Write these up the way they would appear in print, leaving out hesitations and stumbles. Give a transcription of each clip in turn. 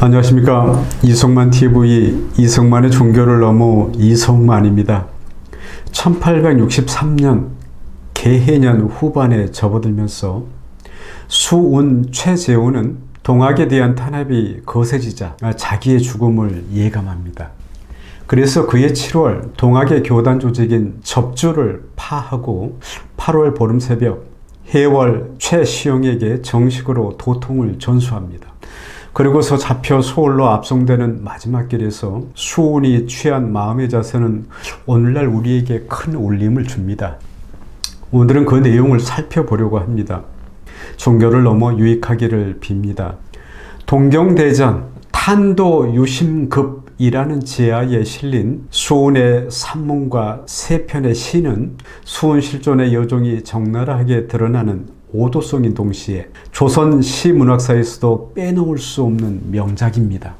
안녕하십니까. 이성만 TV 이성만의 종교를 넘어 이성만입니다. 1863년 개해년 후반에 접어들면서 수운 최재우는 동학에 대한 탄압이 거세지자 자기의 죽음을 예감합니다. 그래서 그해 7월 동학의 교단 조직인 접주를 파하고 8월 보름 새벽 해월 최시영에게 정식으로 도통을 전수합니다. 그리고서 잡혀 소홀로 압송되는 마지막 길에서 수운이 취한 마음의 자세는 오늘날 우리에게 큰 울림을 줍니다. 오늘은 그 내용을 살펴보려고 합니다. 종교를 넘어 유익하기를 빕니다. 동경대전 탄도유심급이라는 제하에 실린 수운의 산문과 세 편의 시는 수운실존의 여종이 적나라하게 드러나는 오도성인 동시에 조선 시문학사에서도 빼놓을 수 없는 명작입니다.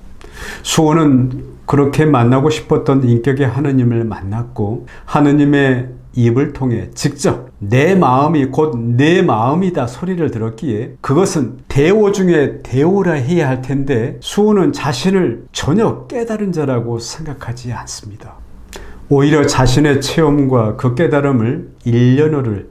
수운은 그렇게 만나고 싶었던 인격의 하느님을 만났고 하느님의 입을 통해 직접 내 마음이 곧 내 마음이다 소리를 들었기에 그것은 대오 중에 대오라 해야 할 텐데 수운은 자신을 전혀 깨달은 자라고 생각하지 않습니다. 오히려 자신의 체험과 그 깨달음을 일련어를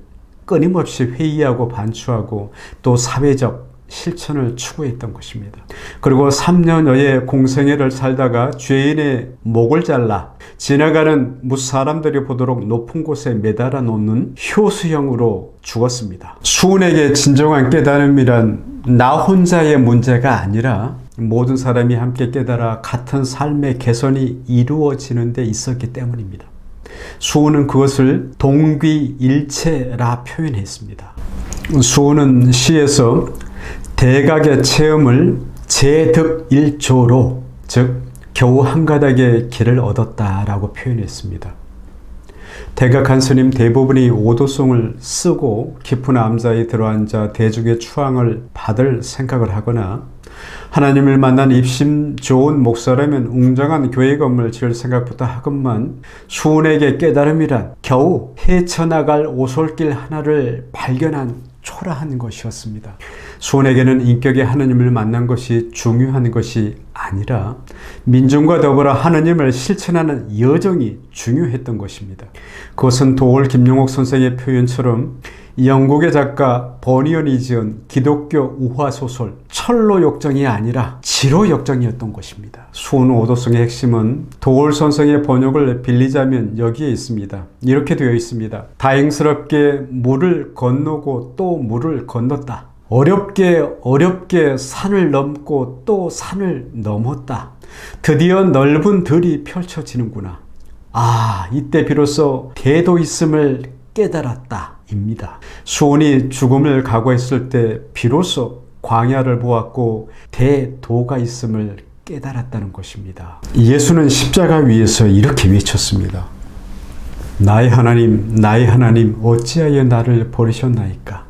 끊임없이 회의하고 반추하고 또 사회적 실천을 추구했던 것입니다. 그리고 3년여의 공생애를 살다가 죄인의 목을 잘라 지나가는 무사람들이 보도록 높은 곳에 매달아 놓는 효수형으로 죽었습니다. 수운에게 진정한 깨달음이란 나 혼자의 문제가 아니라 모든 사람이 함께 깨달아 같은 삶의 개선이 이루어지는 데 있었기 때문입니다. 수운은 그것을 동귀일체라 표현했습니다. 수운은 시에서 대각의 체험을 제득일조로 즉 겨우 한 가닥의 길을 얻었다라고 표현했습니다. 대각 한 스님 대부분이 오도송을 쓰고 깊은 암자에 들어앉아 대중의 추앙을 받을 생각을 하거나 하나님을 만난 입심 좋은 목사라면 웅장한 교회 건물 지을 생각부터 하건만 수운에게 깨달음이란 겨우 헤쳐나갈 오솔길 하나를 발견한 초라한 것이었습니다. 수운에게는 인격의 하느님을 만난 것이 중요한 것이 아니라 민중과 더불어 하느님을 실천하는 여정이 중요했던 것입니다. 그것은 도올 김용옥 선생의 표현처럼 영국의 작가 버니언이 지은 기독교 우화소설 철로역정이 아니라 지로역정이었던 것입니다. 수운 오도성의 핵심은 도올 선생의 번역을 빌리자면 여기에 있습니다. 이렇게 되어 있습니다. 다행스럽게 물을 건너고 또 물을 건넜다. 어렵게 산을 넘고 또 산을 넘었다. 드디어 넓은 들이 펼쳐지는구나. 이때 비로소 대도 있음을 깨달았다 입니다. 수운이 죽음을 각오했을 때 비로소 광야를 보았고 대도가 있음을 깨달았다는 것입니다. 예수는 십자가 위에서 이렇게 외쳤습니다. 나의 하나님 어찌하여 나를 버리셨나이까.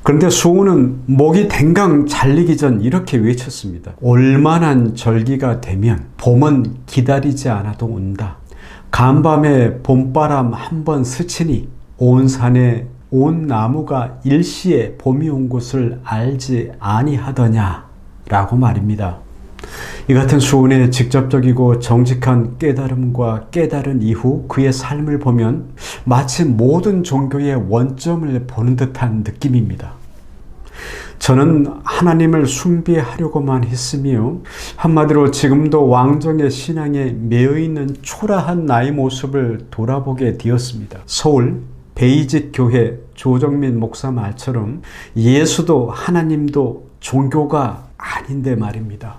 그런데 수운은 목이 댕강 잘리기 전 이렇게 외쳤습니다. 올만한 절기가 되면 봄은 기다리지 않아도 온다. 간밤에 봄바람 한번 스치니 온 산에 온 나무가 일시에 봄이 온 것을 알지 아니하더냐 라고 말입니다. 이 같은 수운의 직접적이고 정직한 깨달음과 깨달은 이후 그의 삶을 보면 마치 모든 종교의 원점을 보는 듯한 느낌입니다. 저는 하나님을 숭배하려고만 했으며 한마디로 지금도 왕정의 신앙에 매여있는 초라한 나의 모습을 돌아보게 되었습니다. 서울 베이직 교회 조정민 목사 말처럼 예수도 하나님도 종교가 아닌데 말입니다.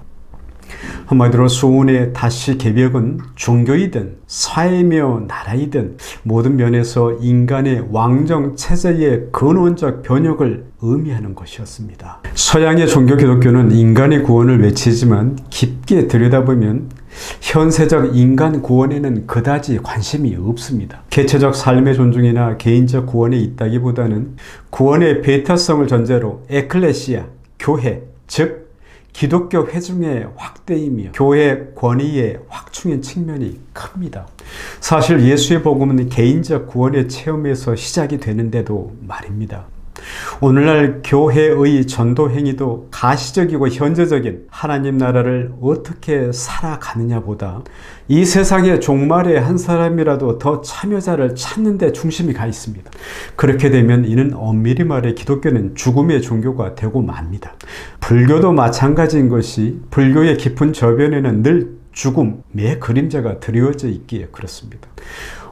한마디로 수운의 다시 개벽은 종교이든 사회며 나라이든 모든 면에서 인간의 왕정 체제의 근원적 변혁을 의미하는 것이었습니다. 서양의 종교 기독교는 인간의 구원을 외치지만 깊게 들여다보면 현세적 인간 구원에는 그다지 관심이 없습니다. 개체적 삶의 존중이나 개인적 구원에 있다기보다는 구원의 배타성을 전제로 에클레시아, 교회, 즉 기독교 회중의 확대이며 교회 권위의 확충인 측면이 큽니다. 사실 예수의 복음은 개인적 구원의 체험에서 시작이 되는데도 말입니다. 오늘날 교회의 전도 행위도 가시적이고 현저적인 하나님 나라를 어떻게 살아가느냐보다 이 세상의 종말에 한 사람이라도 더 참여자를 찾는 데 중심이 가 있습니다. 그렇게 되면 이는 엄밀히 말해 기독교는 죽음의 종교가 되고 맙니다. 불교도 마찬가지인 것이 불교의 깊은 저변에는 늘 죽음의 그림자가 드리워져 있기에 그렇습니다.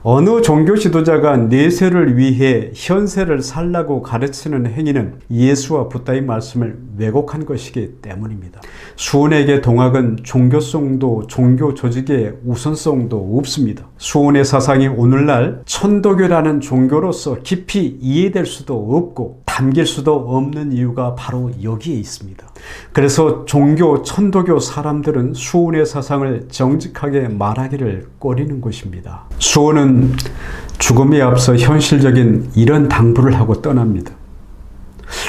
어느 종교 지도자가 내세를 위해 현세를 살라고 가르치는 행위는 예수와 붓다의 말씀을 왜곡한 것이기 때문입니다. 수훈에게 동학은 종교성도 종교 조직의 우선성도 없습니다. 수훈의 사상이 오늘날 천도교라는 종교로서 깊이 이해될 수도 없고 담길 수도 없는 이유가 바로 여기에 있습니다. 그래서 종교 천도교 사람들은 수훈의 사상을 정직하게 말하기를 꺼리는 것입니다. 수훈은 죽음에 앞서 현실적인 이런 당부를 하고 떠납니다.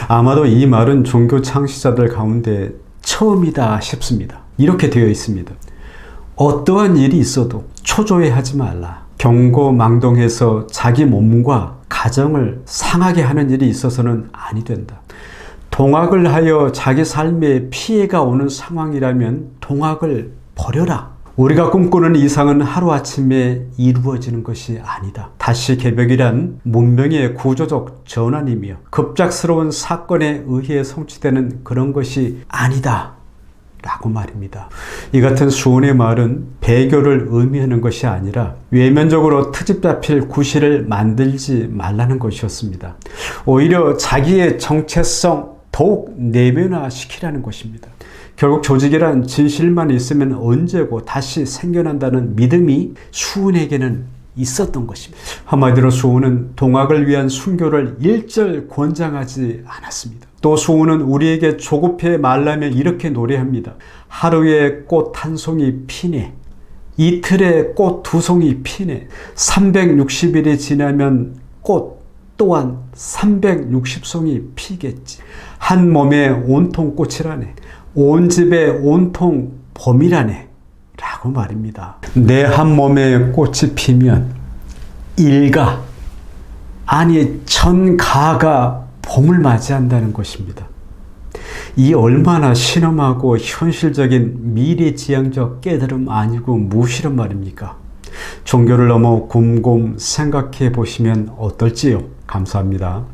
아마도 이 말은 종교 창시자들 가운데 처음이다 싶습니다. 이렇게 되어 있습니다. 어떠한 일이 있어도 초조해하지 말라. 경고망동해서 자기 몸과 가정을 상하게 하는 일이 있어서는 아니 된다. 동학을 하여 자기 삶에 피해가 오는 상황이라면 동학을 버려라. 우리가 꿈꾸는 이상은 하루아침에 이루어지는 것이 아니다. 다시 개벽이란 문명의 구조적 전환이며 급작스러운 사건에 의해 성취되는 그런 것이 아니다 라고 말입니다. 이 같은 수훈의 말은 배교를 의미하는 것이 아니라 외면적으로 트집 잡힐 구실을 만들지 말라는 것이었습니다. 오히려 자기의 정체성 더욱 내면화시키라는 것입니다. 결국 조직이란 진실만 있으면 언제고 다시 생겨난다는 믿음이 수훈에게는 있었던 것입니다. 한마디로 수훈은 동학을 위한 순교를 일절 권장하지 않았습니다. 또 수훈은 우리에게 조급해 말라며 이렇게 노래합니다. 하루에 꽃 한 송이 피네. 이틀에 꽃 두 송이 피네. 360일이 지나면 꽃 또한 360송이 피겠지. 한 몸에 온통 꽃이라네. 온 집에 온통 봄이라네 라고 말입니다. 내 한 몸에 꽃이 피면 일가 아니 천가가 봄을 맞이한다는 것입니다. 이 얼마나 신엄하고 현실적인 미래지향적 깨달음 아니고 무엇이란 말입니까? 종교를 넘어 곰곰 생각해 보시면 어떨지요? 감사합니다.